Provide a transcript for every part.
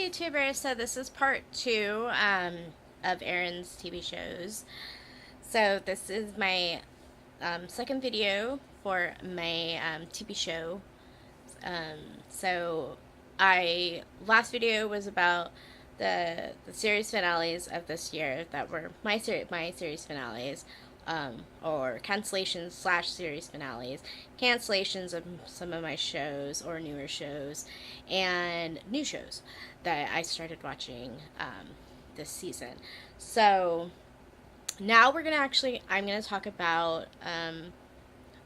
YouTuber. So this is part two of Erin's TV shows. So this is my second video for my TV show. Um, so I last video was about the series finales of this year that were my series finales. Or cancellations slash series finales, cancellations of some of my shows or newer shows, and new shows that I started watching this season. So now I'm gonna talk about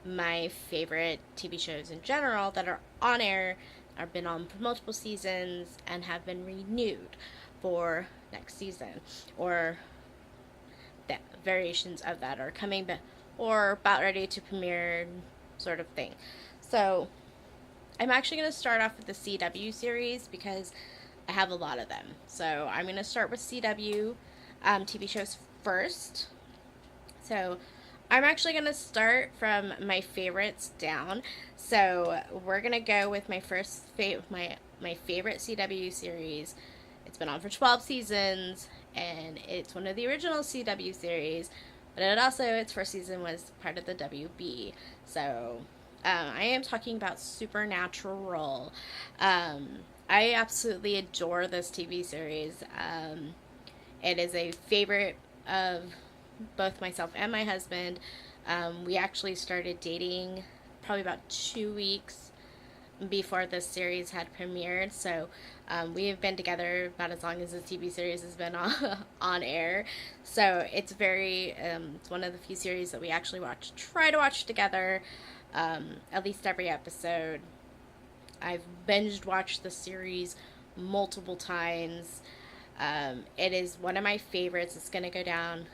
my favorite TV shows in general that are on air, have been on for multiple seasons, and have been renewed for next season, or that variations of that are coming or about ready to premiere, sort of thing. So I'm actually going to start off with the CW series because I have a lot of them. So I'm going to start with CW TV shows first. So I'm actually going to start from my favorites down. So we're going to go with my my favorite CW series. It's been on for 12 seasons, and it's one of the original CW series, but its first season was part of the WB. So I am talking about Supernatural. I absolutely adore this TV series. It is a favorite of both myself and my husband. We actually started dating probably about 2 weeks before this series had premiered. So we have been together about as long as the TV series has been on air. So it's it's one of the few series that we actually try to watch together, at least every episode. I've binged watched the series multiple times. It is one of my favorites. It's going to go down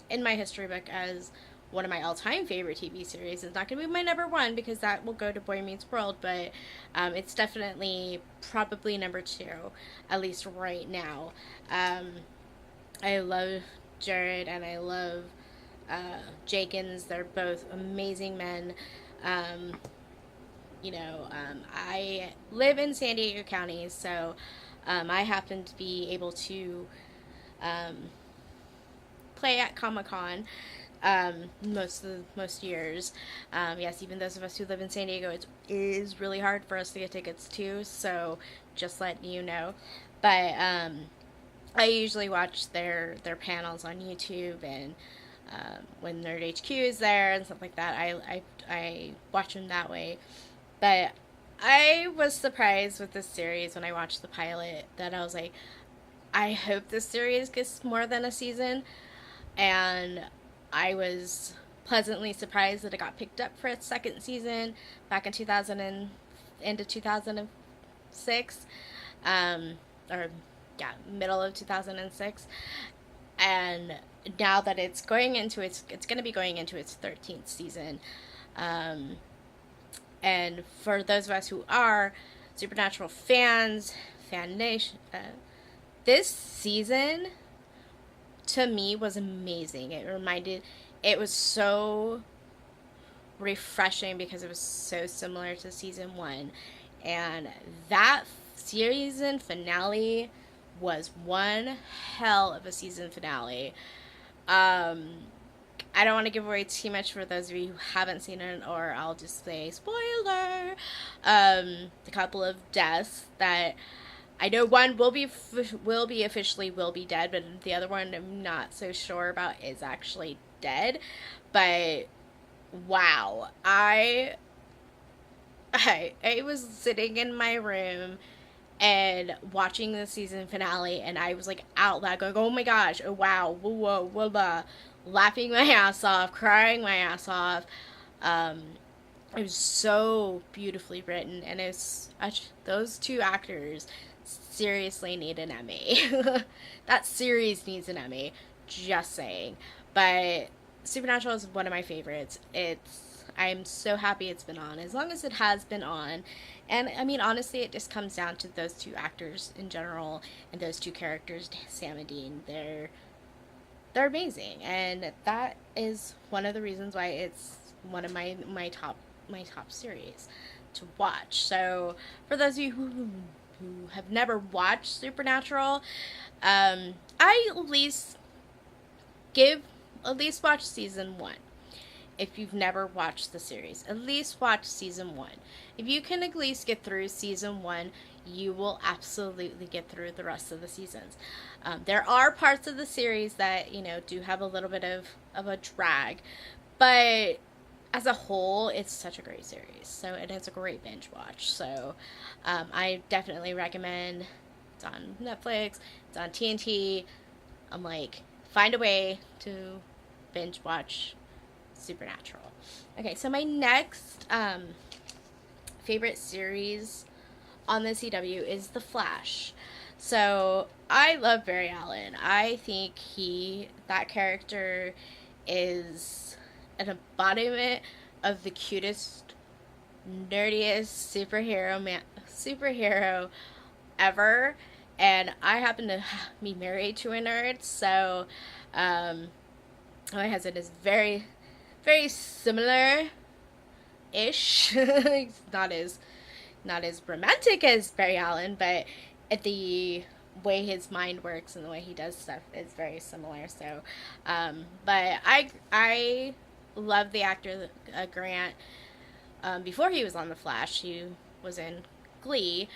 in my history book as one of my all-time favorite TV series. It's not going to be my number one because that will go to Boy Meets World, but it's definitely probably number two, at least right now. I love Jared and I love Jenkins. They're both amazing men. I live in San Diego County, so I happen to be able to play at Comic-Con most years. Yes, even those of us who live in San Diego, it is really hard for us to get tickets too. So just letting you know. But I usually watch their panels on YouTube, and when Nerd HQ is there and stuff like that, I watch them that way. But I was surprised with this series when I watched the pilot that I was like, I hope this series gets more than a season. And I was pleasantly surprised that it got picked up for its second season back in 2006, or yeah, middle of 2006, and now that it's going to be going into its 13th season, and for those of us who are Supernatural fans, fan nation, this season to me was amazing. It was so refreshing because it was so similar to season one, and that season finale was one hell of a season finale. I don't want to give away too much for those of you who haven't seen it, or I'll just say spoiler. The couple of deaths that I know one will be officially will be dead, but the other one I'm not so sure about is actually dead. But wow, I was sitting in my room and watching the season finale, and I was like out loud going, "Oh my gosh! Oh wow! Whoa, whoa, whoa, whoa," laughing my ass off, crying my ass off. It was so beautifully written, and those two actors seriously need an Emmy. That series needs an Emmy. Just saying. But Supernatural is one of my favorites. I'm so happy it's been on, as long as it has been on. And I mean, honestly, it just comes down to those two actors in general and those two characters, Sam and Dean. They're amazing, and that is one of the reasons why it's one of my top series to watch. So for those of you who have never watched Supernatural, I give at least watch season 1. If you've never watched the series, at least watch season 1. If you can at least get through season 1, you will absolutely get through the rest of the seasons. There are parts of the series that, do have a little bit of a drag, but as a whole, it's such a great series. So it is a great binge watch. So I definitely recommend. It's on Netflix. It's on TNT. I'm like, find a way to binge watch Supernatural. Okay, so my next favorite series on the CW is The Flash. So I love Barry Allen. I think that character is an embodiment of the cutest, nerdiest superhero ever. And I happen to be married to a nerd, so my husband is very, very similar ish. He's not as romantic as Barry Allen, but the way his mind works and the way he does stuff is very similar. So, but I love the actor Grant. Before he was on The Flash, he was in Glee,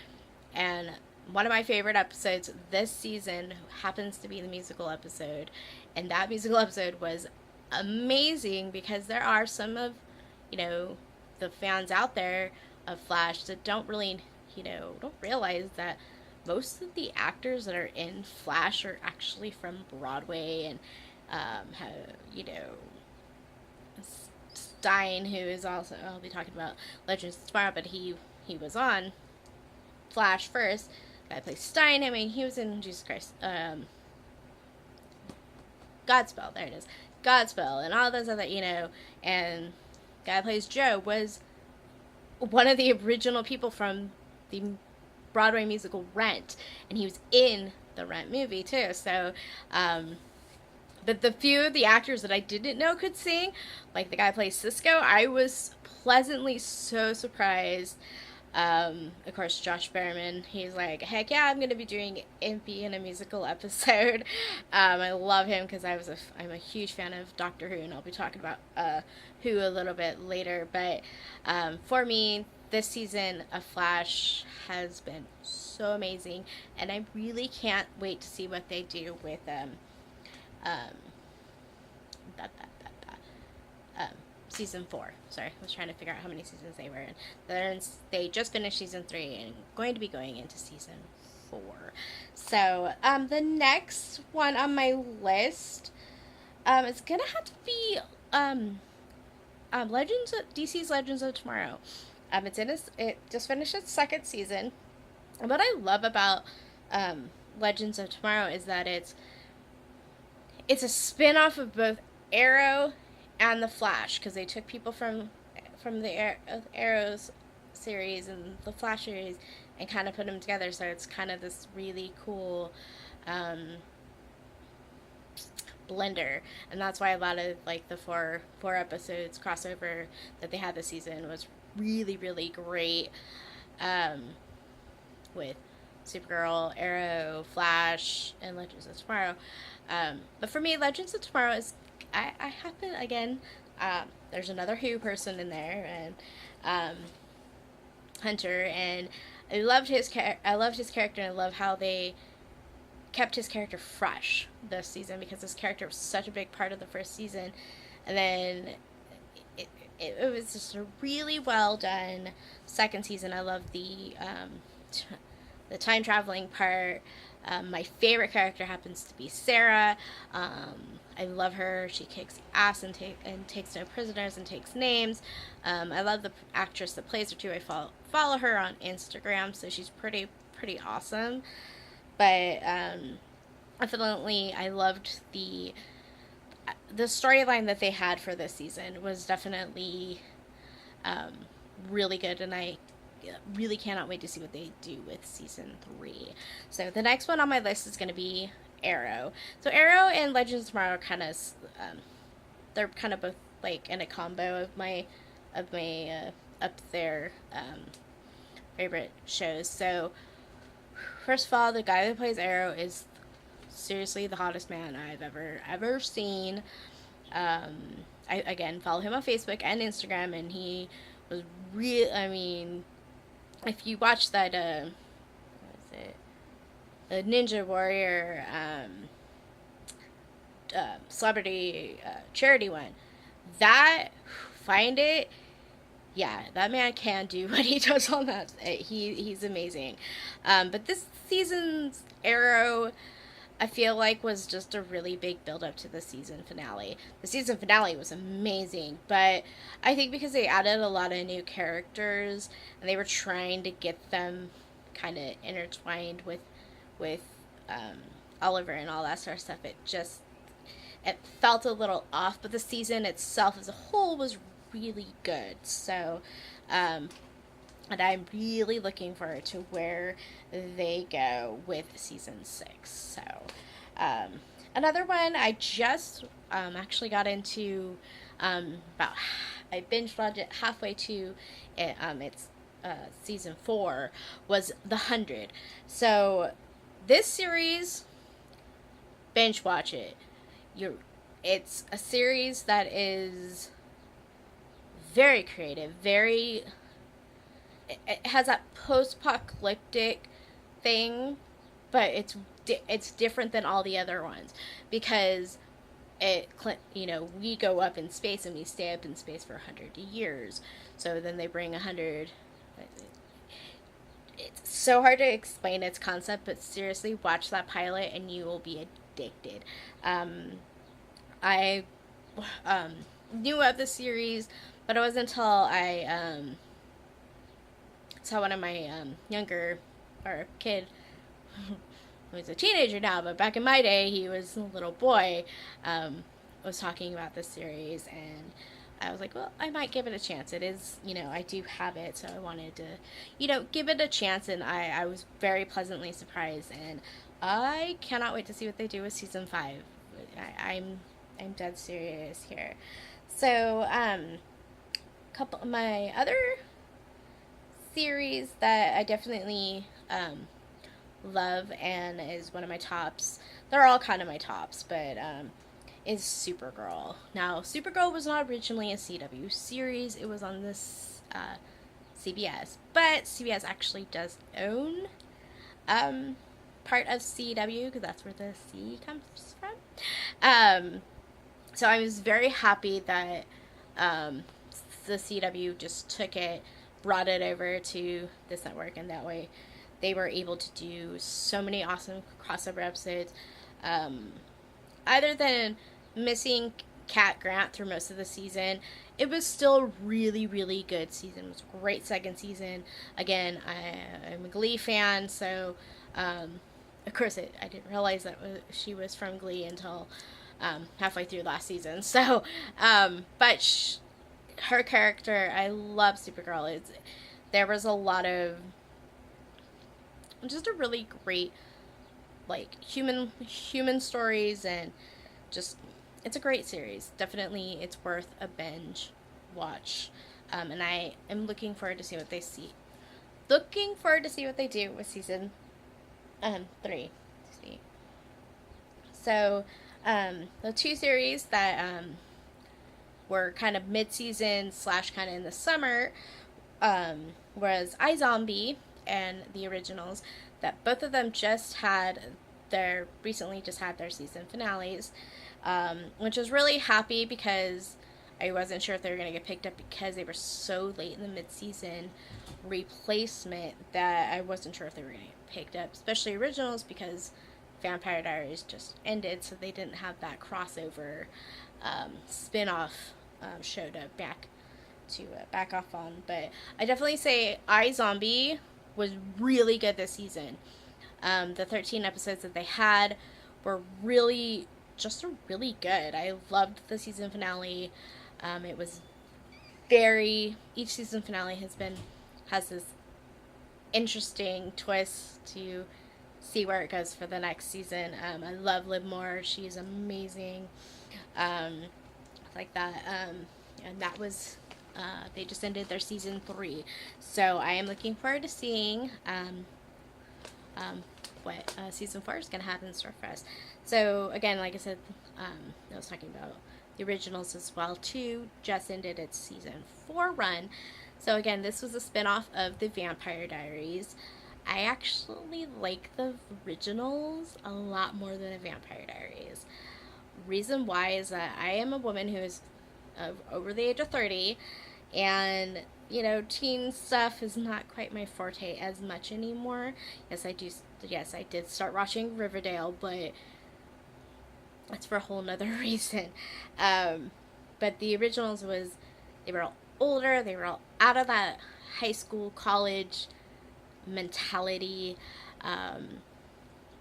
and one of my favorite episodes this season happens to be the musical episode, and that musical episode was amazing because there are some of, the fans out there of Flash that don't really, don't realize that most of the actors that are in Flash are actually from Broadway, and Stein, who is also, I'll be talking about Legends of Tomorrow, but he was on Flash first. The guy plays Stein. I mean, he was in Jesus Christ, Godspell. There it is, Godspell, and all those other, and the guy who plays Joe was one of the original people from the Broadway musical Rent, and he was in the Rent movie too. So, but the few of the actors that I didn't know could sing, like the guy who plays Cisco, I was pleasantly so surprised. Of course, Josh Berman, he's like, heck yeah, I'm going to be doing Impy in a musical episode. I love him because I'm a huge fan of Doctor Who, and I'll be talking about Who a little bit later. But for me, this season of Flash has been so amazing, and I really can't wait to see what they do with season 4. Sorry, I was trying to figure out how many seasons they were in. They just finished season 3 and going to be going into season 4. So the next one on my list is gonna have to be DC's Legends of Tomorrow. It just finished its 2nd season. And what I love about Legends of Tomorrow is that it's a spin-off of both Arrow and The Flash, because they took people from the Arrow's series and the Flash series and kind of put them together. So it's kind of this really cool blender, and that's why a lot of like the four episodes crossover that they had this season was really, really great, with Supergirl, Arrow, Flash, and Legends of Tomorrow. But for me, Legends of Tomorrow is, I happen, again, there's another Who person in there, and Hunter, and I loved his character, and I love how they kept his character fresh this season, because his character was such a big part of the first season, and then it was just a really well done 2nd season. I love the time traveling part. My favorite character happens to be Sarah. I love her. She kicks ass and takes no prisoners and takes names. I love the actress that plays her too. I follow her on Instagram, so she's pretty awesome. But definitely, I loved the storyline that they had for this season was definitely really good, and I really cannot wait to see what they do with season 3. So the next one on my list is going to be Arrow. So Arrow and Legends of Tomorrow are kind of they're kind of both like in a combo of my up there favorite shows. So first of all, the guy that plays Arrow is seriously the hottest man I've ever seen. I again follow him on Facebook and Instagram, and he was real. I mean, if you watch that, what is it, the Ninja Warrior celebrity charity one, that find it. Yeah, that man can do what he does on that. He's amazing. But this season's Arrow, I feel like, was just a really big build up to the season finale. The season finale was amazing, but I think because they added a lot of new characters and they were trying to get them kind of intertwined with Oliver and all that sort of stuff, it felt a little off. But the season itself as a whole was really good. So, and I'm really looking forward to where they go with season 6. So, another one I just actually got into about, I binge watched it halfway to it, it's season 4, was The 100. So, this series, binge watch it. It's a series that is very creative, very, it has that post-apocalyptic thing, but it's different than all the other ones because we go up in space and we stay up in space for 100 years. So then they bring 100. It's so hard to explain its concept, but seriously, watch that pilot and you will be addicted. I knew of the series, but it wasn't until I saw one of my younger, or kid, who's a teenager now, but back in my day, he was a little boy, was talking about this series, and I was like, well, I might give it a chance. It is, I do have it, so I wanted to, give it a chance, and I was very pleasantly surprised, and I cannot wait to see what they do with season 5. I'm dead serious here. So, couple of my other series that I definitely love and is one of my tops. They're all kind of my tops, but is Supergirl. Now, Supergirl was not originally a CW series. It was on this CBS, but CBS actually does own part of CW because that's where the C comes from. So I was very happy that the CW just took it, brought it over to this network, and that way they were able to do so many awesome crossover episodes. Other than missing Cat Grant through most of the season, it was still a really, really good season. It was a great second season. Again, I'm a Glee fan, so of course I didn't realize that she was from Glee until halfway through last season. So, but her character, I love Supergirl. There was a lot of just a really great, like, human stories, and just, it's a great series. Definitely, it's worth a binge watch. And I am looking forward to see what they see. Looking forward to see what they do with season 3. So, the two series that were kind of mid-season / kind of in the summer was iZombie and the originals, that both of them recently just had their season finales, which was really happy because I wasn't sure if they were going to get picked up because they were so late in the mid-season replacement that I wasn't sure if they were going to get picked up, especially originals, because Vampire Diaries just ended, so they didn't have that crossover spin-off show to back off on. But I definitely say iZombie was really good this season. The 13 episodes that they had were really good. I loved the season finale. It was each season finale has this interesting twist to see where it goes for the next season. I love Liv Moore. She's amazing. Like that. And that was, they just ended their season 3. So I am looking forward to seeing what season 4 is going to have in store for us. So again, like I said, I was talking about the originals as well too. Just ended its season 4 run. So again, this was a spinoff of the Vampire Diaries. I actually like the originals a lot more than the Vampire Diaries. Reason why is that I am a woman who is over the age of 30, and you know, teen stuff is not quite my forte as much anymore. Yes, I do. Yes, I did start watching Riverdale, but that's for a whole nother reason. But the originals they were all older. They were all out of that high school, college mentality, and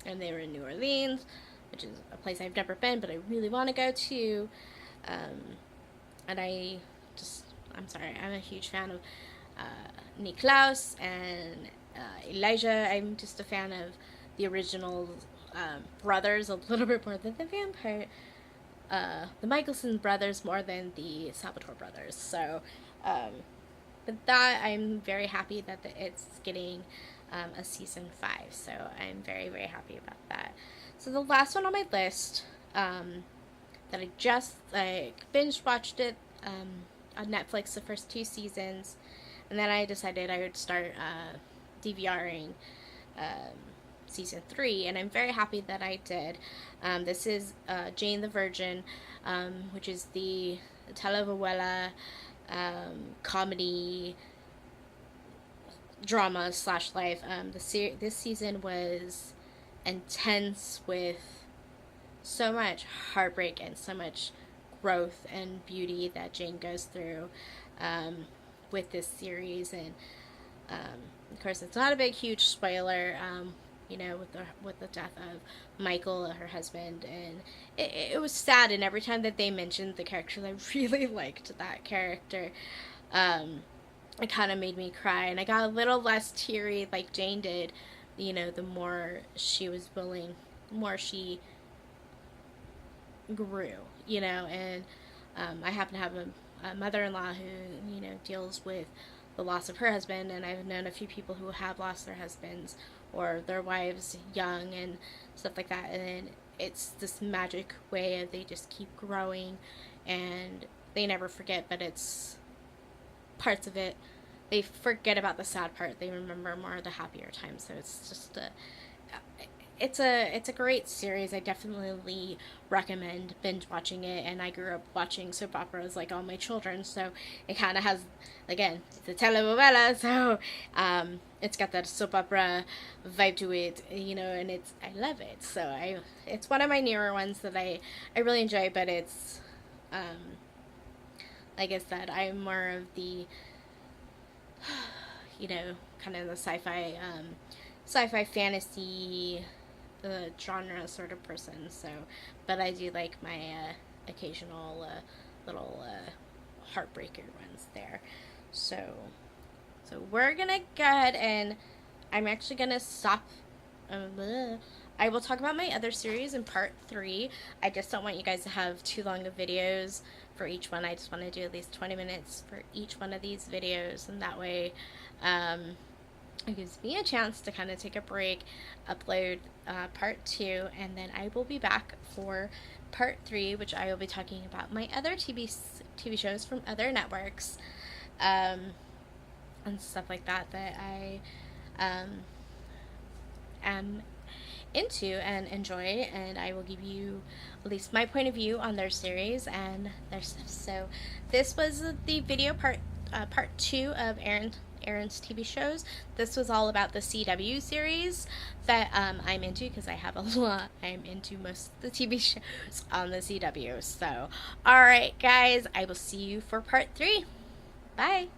they were in New Orleans, which is a place I've never been, but I really want to go to. And I'm sorry, I'm a huge fan of Niklaus and Elijah. I'm just a fan of the original brothers a little bit more than the vampire, the Michelson brothers more than the Salvatore brothers. So, but that, I'm very happy that it's getting a season 5. So I'm very, very happy about that. So the last one on my list, that I just binge watched it on Netflix, the first 2 seasons, and then I decided I would start DVRing season 3, and I'm very happy that I did. This is Jane the Virgin, which is the telenovela comedy drama / life. This season was intense with so much heartbreak and so much growth and beauty that Jane goes through with this series. And of course, it's not a big, huge spoiler, you know, with the death of Michael, her husband, and it was sad. And every time that they mentioned the characters, I really liked that character. It kind of made me cry, and I got a little less teary like Jane did, you know, the more she was willing, the more she grew, you know. And I happen to have a mother-in-law who, you know, deals with the loss of her husband, and I've known a few people who have lost their husbands or their wives young and stuff like that, and it's this magic way of they just keep growing and they never forget, but it's parts of it, they forget about the sad part, they remember more of the happier times. So it's just it's a great series. I definitely recommend binge watching it, and I grew up watching soap operas like all my children, so it kind of has, again, it's a telenovela, so it's got that soap opera vibe to it, you know, and I love it. So it's one of my newer ones that I really enjoy, but it's like I said, I'm more of the you know, kind of the sci-fi fantasy genre sort of person. So, but I do like my occasional little heartbreaker ones there. So we're gonna go ahead, and I'm actually gonna stop. I will talk about my other series in part 3. I just don't want you guys to have too long of videos for each one. I just want to do at least 20 minutes for each one of these videos, and that way it gives me a chance to kind of take a break, upload part 2, and then I will be back for part 3, which I will be talking about my other TV shows from other networks, and stuff like that I am into and enjoy, and I will give you at least my point of view on their series and their stuff. So this was the video part 2 of Erin's TV shows. This was all about the CW series that I'm into, because I have a lot. I'm into most of the TV shows on the CW. So alright guys, I will see you for part 3. Bye.